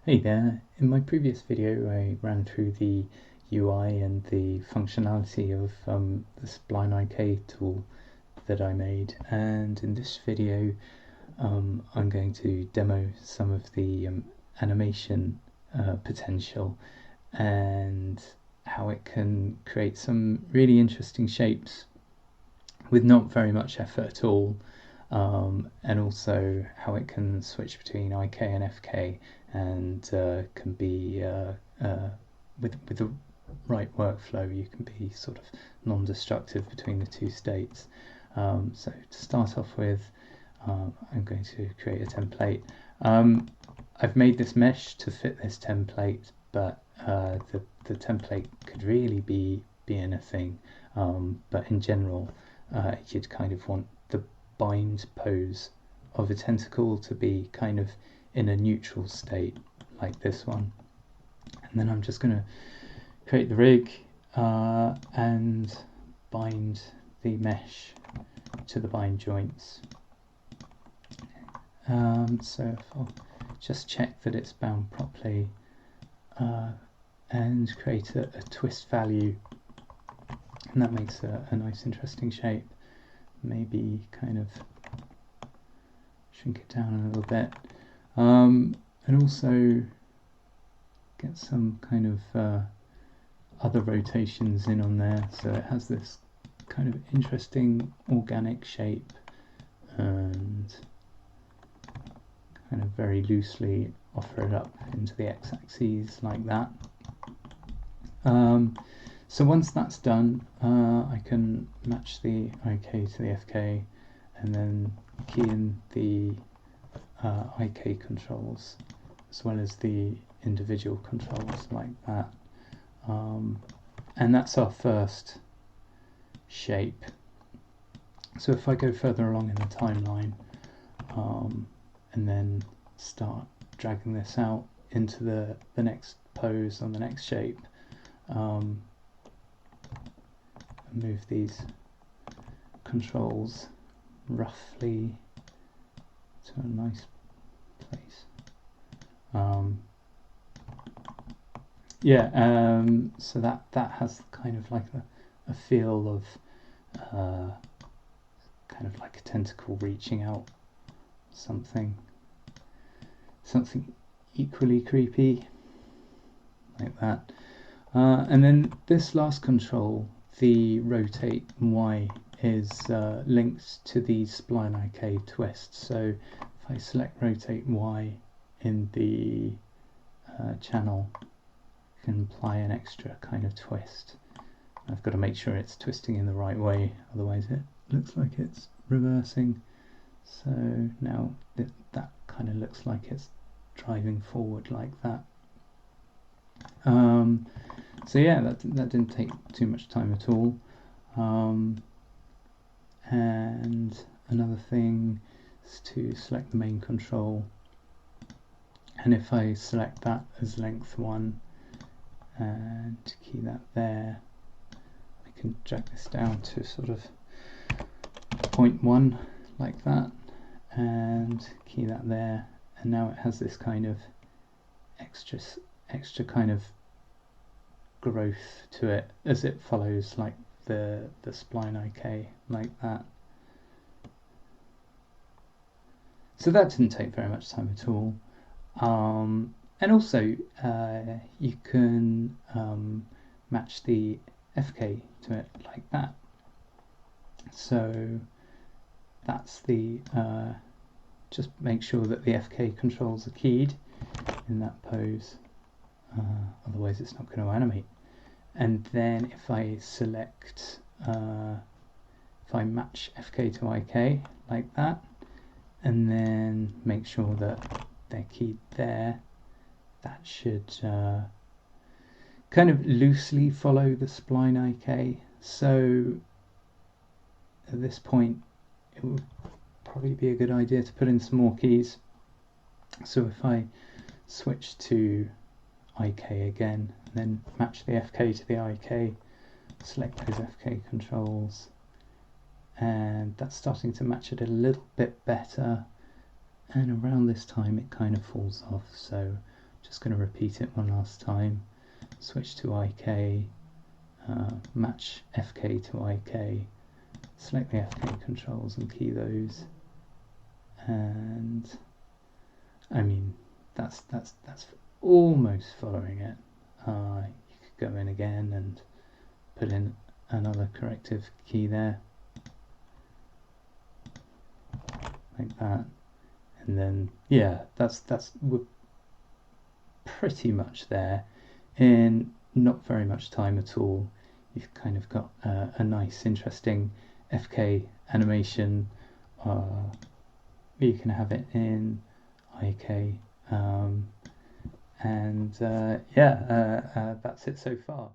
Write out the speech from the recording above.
Hey there, in my previous video I ran through the UI and the functionality of the Spline IK tool that I made, and in this video I'm going to demo some of the animation potential and how it can create some really interesting shapes with not very much effort at all, and also how it can switch between IK and FK and can be with the right workflow you can be sort of non-destructive between the two states. So to start off with, I'm going to create a template. I've made this mesh to fit this template, but the template could really be anything, but in general you'd kind of want the bind pose of a tentacle to be kind of in a neutral state like this one. And then I'm just going to create the rig and bind the mesh to the bind joints. So if I'll just check that it's bound properly and create a twist value, and that makes a nice interesting shape. Maybe kind of shrink it down a little bit, and also get some kind of other rotations in on there, so it has this kind of interesting organic shape and kind of very loosely offer it up into the x-axis like that. So once that's done, I can match the IK to the FK and then key in the IK controls as well as the individual controls like that. And that's our first shape. So if I go further along in the timeline and then start dragging this out into the next pose on the next shape, move these controls roughly to a nice place. So that has kind of like a feel of kind of like a tentacle reaching out, something equally creepy like that. And then this last control, the rotate Y, is linked to the Spline IK twist. So if I select rotate Y in the channel, I can apply an extra kind of twist. I've got to make sure it's twisting in the right way, otherwise it looks like it's reversing. So now that kind of looks like it's driving forward like that. So yeah, that didn't take too much time at all. And another thing is to select the main control, and if I select that as length 1 and key that there, I can drag this down to sort of 0.1 like that and key that there, and now it has this kind of extra kind of growth to it as it follows like the Spline IK like that. So that didn't take very much time at all. And also you can match the FK to it like that. So that's the just make sure that the FK controls are keyed in that pose, otherwise it's not going to animate. And then if I select, if I match FK to IK like that, and then make sure that they're keyed there, that should kind of loosely follow the Spline IK. So at this point it would probably be a good idea to put in some more keys. So if I switch to IK again, and then match the FK to the IK, select those FK controls, and that's starting to match it a little bit better, and around this time it kind of falls off, so Just going to repeat it one last time. Switch to IK, match FK to IK, select the FK controls and key those, and I mean that's almost following it. You could go in again and put in another corrective key there, like that, and then yeah, we're pretty much there in not very much time at all. You've kind of got a nice interesting FK animation. You can have it in IK, and yeah, that's it so far.